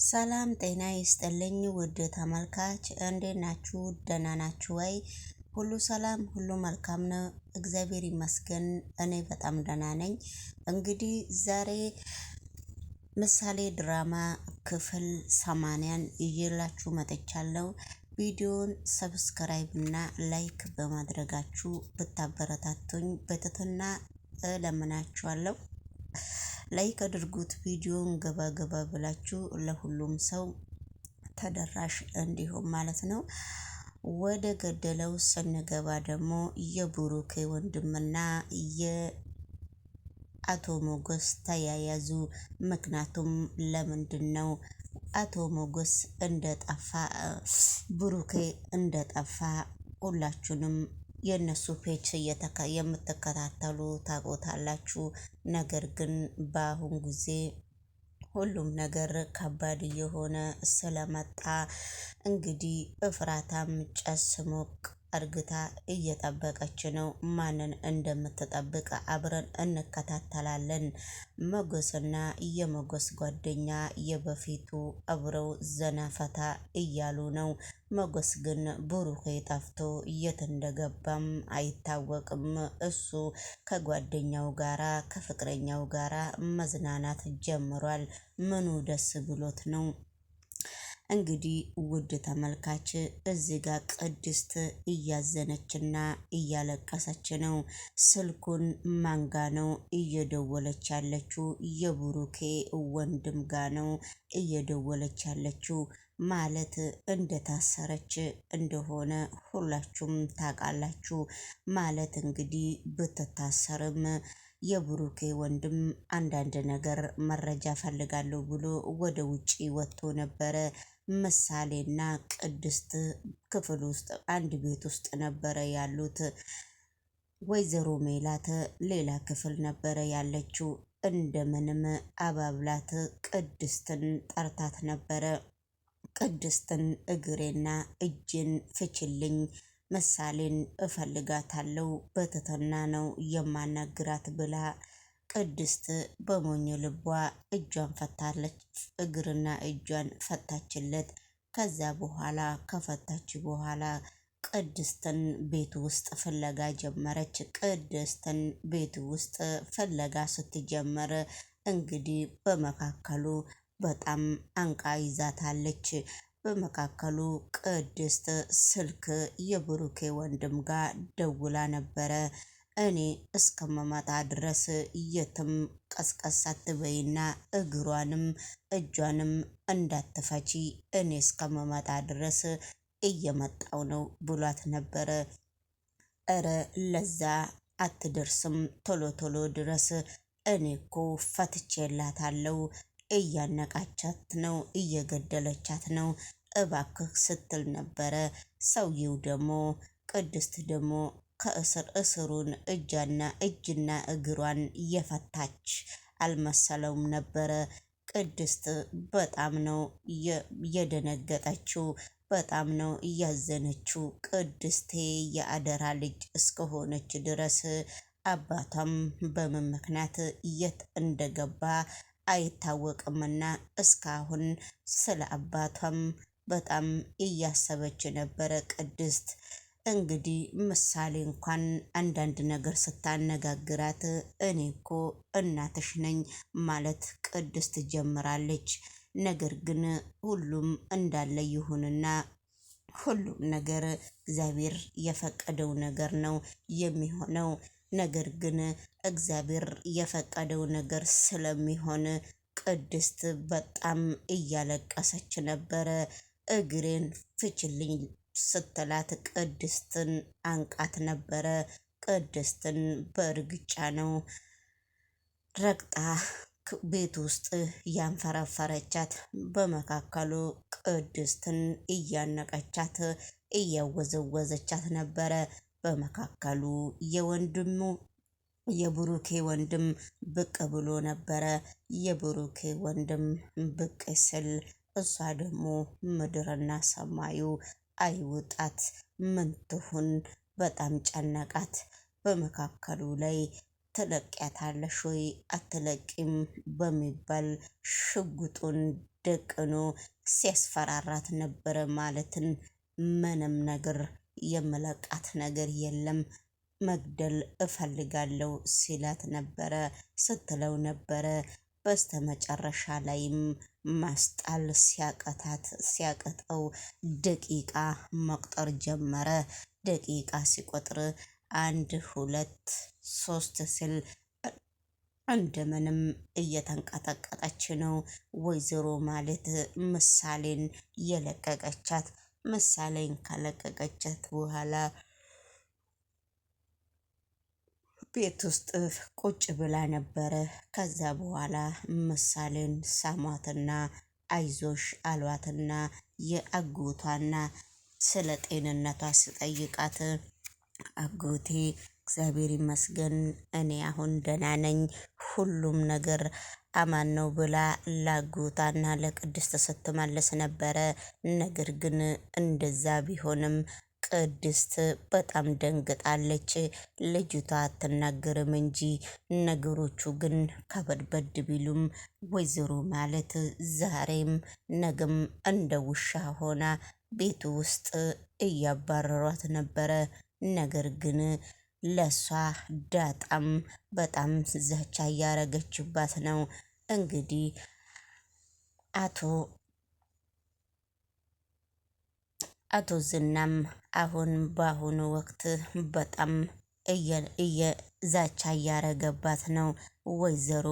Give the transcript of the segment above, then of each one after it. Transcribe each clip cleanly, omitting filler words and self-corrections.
ሰላም ጤና ይስጥልኝ ውድ ተመልካች እንዴት ናችሁ? ደህና ናችሁ ወይ? ሁሉ ሰላም ሁሉ መልካም ነው፣ እግዚአብሔር ይመስገን። እኔ በጣም ደህና ነኝ። እንግዲህ ዛሬ ምሳሌ ድራማ ክፍል 80ን ይዤላችሁ መጥቻለሁ። ቪዲዮን ሰብስክራይብ እና ላይክ በማድረጋችሁ ብታበረታቱኝ በትህትና እለምናችኋለሁ። ላይክ አድርጉት። ቪዲዮን ገባ ገባ ብላችሁ ለሁሉም ሰው ተደራሽ እንዲሁም ማለት ነው። ወደ ገደለው ስንገባ ደግሞ የብሩክ ወንድምና የአቶ ሞገስ ተያያዙ። ምክንያቱም ለምንድን ነው አቶ ሞገስ እንደጠፋ ብሩክ እንደጠፋ ሁላችሁንም የነሱ ፔጅ የምትከታተሉ ታውቁታላችሁ። ነገር ግን በአሁን ጊዜ ሁሉም ነገር ከባድ እየሆነ ስለመጣ እንግዲህ እፍራታም ጨስ ሞቅ እርግታ እየጠበቀች ነው። ማንን እንደምትጠብቅ አብረን እንከታተላለን። ሞገስና የሞገስ ጓደኛ የበፊቱ አብረው ዘና ፈታ እያሉ ነው። ሞገስ ግን ብሩክ ጠፍቶ የት እንደገባም አይታወቅም። እሱ ከጓደኛው ጋራ ከፍቅረኛው ጋራ መዝናናት ጀምሯል። ምኑ ደስ ብሎት ነው? እንግዲህ ውድ ተመልካች እዚህ ጋር ቅድስት እያዘነችና እያለቀሰች ነው። ስልኩን ማንጋ ነው እየደወለች ያለችው? የብሩኬ ወንድም ጋ ነው እየደወለች ያለችው። ማለት እንደታሰረች እንደሆነ ሁላችሁም ታውቃላችሁ። ማለት እንግዲህ ብትታሰርም የብሩኬ ወንድም አንዳንድ ነገር መረጃ ፈልጋለሁ ብሎ ወደ ውጪ ወጥቶ ነበረ። ምሳሌና ቅድስት ክፍል ውስጥ አንድ ቤት ውስጥ ነበረ ያሉት። ወይዘሮ ሜላት ሌላ ክፍል ነበረ ያለችው። እንደምንም አባብላት ቅድስትን ጠርታት ነበረ። ቅድስትን እግሬና እጅን ፍችልኝ፣ ምሳሌን እፈልጋታለሁ፣ በትህትና ነው የማናግራት ብላ ቅድስት በሞኝ ልቧ እጇን ፈታለች። እግርና እጇን ፈታችለት። ከዛ በኋላ ከፈታች በኋላ ቅድስትን ቤት ውስጥ ፍለጋ ጀመረች። ቅድስትን ቤት ውስጥ ፍለጋ ስትጀምር እንግዲህ በመካከሉ በጣም አንቃ ይዛታለች። በመካከሉ ቅድስት ስልክ የብሩኬ ወንድም ጋር ደውላ ነበረ። እኔ እስከመመጣ ድረስ የትም ቀስቀስ አትበይና እግሯንም እጇንም እንዳትፈቺ፣ እኔ እስከመመጣ ድረስ እየመጣው ነው ብሏት ነበረ። እረ ለዛ አትደርስም፣ ቶሎ ቶሎ ድረስ፣ እኔ እኮ ፈትቼላታለሁ፣ እያነቃቻት ነው፣ እየገደለቻት ነው፣ እባክህ ስትል ነበረ። ሰውየው ደግሞ ቅድስት ደግሞ ከእስር እስሩን እጅና እግሯን እየፈታች አልመሰለውም ነበረ። ቅድስት በጣም ነው የደነገጠችው፣ በጣም ነው እያዘነችው። ቅድስቴ የአደራ ልጅ እስከሆነች ድረስ አባቷም በምን ምክንያት የት እንደገባ አይታወቅምና እስካሁን ስለ አባቷም በጣም እያሰበች ነበረ ቅድስት። እንግዲህ ምሳሌ እንኳን አንዳንድ ነገር ስታነጋግራት እኔ እኮ እናትሽ ነኝ ማለት ቅድስት ጀምራለች። ነገር ግን ሁሉም እንዳለ ይሁንና ሁሉም ነገር እግዚአብሔር የፈቀደው ነገር ነው የሚሆነው። ነገር ግን እግዚአብሔር የፈቀደው ነገር ስለሚሆን ቅድስት በጣም እያለቀሰች ነበረ። እግሬን ፍችልኝ ስትላት ቅድስትን አንቃት ነበረ። ቅድስትን በእርግጫ ነው ረግጣ ቤት ውስጥ ያንፈረፈረቻት። በመካከሉ ቅድስትን እያነቀቻት እያወዘወዘቻት ነበረ። በመካከሉ የወንድሙ የብሩኬ ወንድም ብቅ ብሎ ነበረ። የብሩኬ ወንድም ብቅ ስል እሷ ደግሞ ምድርና ሰማዩ አይውጣት ምን ትሁን፣ በጣም ጨነቃት። በመካከሉ ላይ ትለቅያታለሽ ወይ አትለቂም በሚባል ሽጉጡን ደቅኖ ሲያስፈራራት ነበረ። ማለትን ምንም ነገር የመለቃት ነገር የለም መግደል እፈልጋለሁ ሲላት ነበረ ስትለው ነበረ። በስተመጨረሻ ላይም ማስጣል ሲያቀተው ደቂቃ መቁጠር ጀመረ። ደቂቃ ሲቆጥር 1 2 3 ሲል እንደምንም እየተንቀጠቀጠች ነው ወይዘሮ ማለት ምሳሌን የለቀቀቻት። ምሳሌን ከለቀቀቻት በኋላ ቤት ውስጥ ቁጭ ብላ ነበረ። ከዛ በኋላ ምሳሌን ሳሟትና አይዞሽ አሏትና የአጎቷና ስለ ጤንነቷ ስጠይቃት አጎቴ እግዚአብሔር ይመስገን እኔ አሁን ደህና ነኝ፣ ሁሉም ነገር አማን ነው ብላ ላጎቷና ለቅድስት ስትመልስ ነበረ። ነገር ግን እንደዛ ቢሆንም ቅድስት በጣም ደንግጣለች። ልጅቷ አትናገርም እንጂ ነገሮቹ ግን ከበድበድ ቢሉም ወይዘሮ ማለት ዛሬም ነገም እንደ ውሻ ሆና ቤቱ ውስጥ እያባረሯት ነበረ። ነገር ግን ለሷ ዳጣም በጣም ዛቻ እያረገችባት ነው። እንግዲህ አቶ ዝናም አሁን በአሁኑ ወቅት በጣም ዛቻ እያረገባት ነው። ወይዘሮ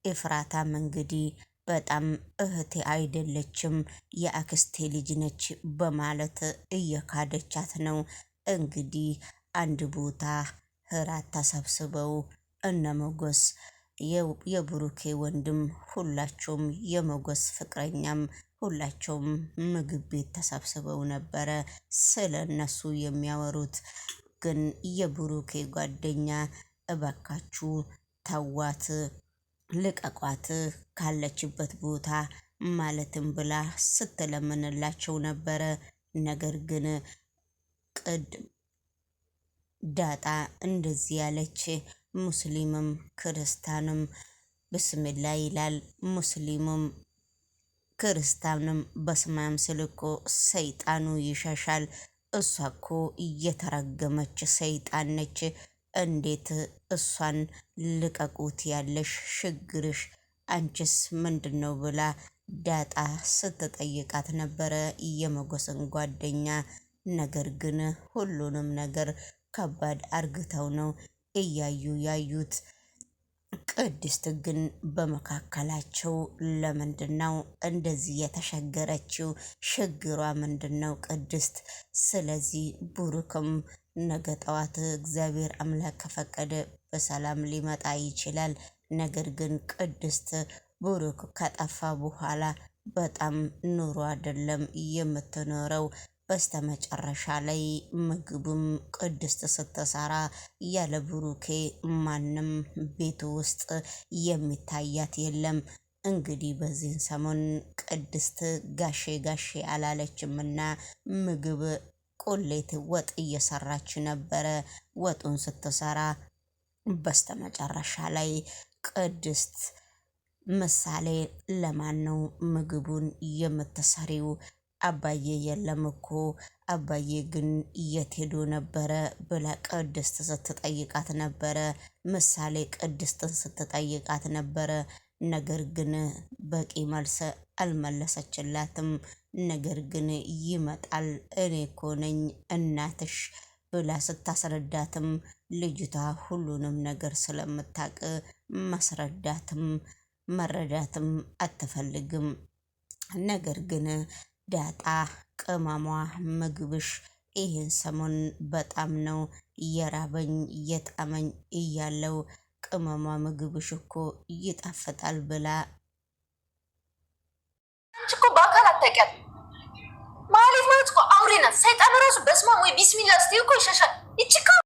ኤፍራታም እንግዲህ በጣም እህቴ አይደለችም የአክስቴ ልጅ ነች በማለት እየካደቻት ነው። እንግዲህ አንድ ቦታ እራት ተሰብስበው እነመጎስ የብሩኬ ወንድም ሁላቸውም የመጎስ ፍቅረኛም ሁላቸውም ምግብ ቤት ተሰብስበው ነበረ ስለ እነሱ የሚያወሩት። ግን የብሩኬ ጓደኛ እባካችሁ ተዋት፣ ልቀቋት ካለችበት ቦታ ማለትም ብላ ስትለምንላቸው ነበረ። ነገር ግን ዳጣ እንደዚህ ያለች ሙስሊምም ክርስቲያንም ብስሚላ ይላል፣ ሙስሊሙም ክርስቲያንም በስማም ስልኮ ሰይጣኑ ይሸሻል። እሷ እኮ እየተረገመች ሰይጣን ነች። እንዴት እሷን ልቀቁት ያለሽ ችግርሽ አንቺስ ምንድነው ብላ ዳጣ ስትጠይቃት ነበረ የመጎስን ጓደኛ። ነገር ግን ሁሉንም ነገር ከባድ አርግተው ነው እያዩ ያዩት። ቅድስት ግን በመካከላቸው ለምንድነው እንደዚህ የተሸገረችው? ችግሯ ምንድነው ቅድስት? ስለዚህ ብሩክም ነገ ጠዋት እግዚአብሔር አምላክ ከፈቀደ በሰላም ሊመጣ ይችላል። ነገር ግን ቅድስት ብሩክ ከጠፋ በኋላ በጣም ኑሮ አይደለም የምትኖረው። በስተመጨረሻ ላይ ምግቡም ቅድስት ስትሰራ ያለ ብሩኬ ማንም ቤቱ ውስጥ የሚታያት የለም። እንግዲህ በዚህን ሰሞን ቅድስት ጋሼ ጋሼ አላለችምና ምግብ ቁሌት ወጥ እየሰራች ነበረ። ወጡን ስትሰራ በስተመጨረሻ ላይ ቅድስት ምሳሌ ለማን ነው ምግቡን የምትሰሪው? አባዬ የለም እኮ አባዬ ግን የት ሄዶ ነበረ ብላ ቅድስት ስትጠይቃት ነበረ። ምሳሌ ቅድስትን ስትጠይቃት ነበረ። ነገር ግን በቂ መልስ አልመለሰችላትም። ነገር ግን ይመጣል እኔ እኮ ነኝ እናትሽ ብላ ስታስረዳትም ልጅቷ ሁሉንም ነገር ስለምታውቅ ማስረዳትም መረዳትም አትፈልግም። ነገር ግን ዳጣ ቅመሟ ምግብሽ ይህን ሰሞን በጣም ነው እየራበኝ እየጣመኝ እያለው ቅመሟ ምግብሽ እኮ ይጣፍጣል ብላ እኮ በአካል አታውቂያት ማለት እኮ አውሬ ናት። ሰይጣን ራሱ በስማም ወይ ቢስሚላ ስትይ እኮ ይሸሻል። ይቺ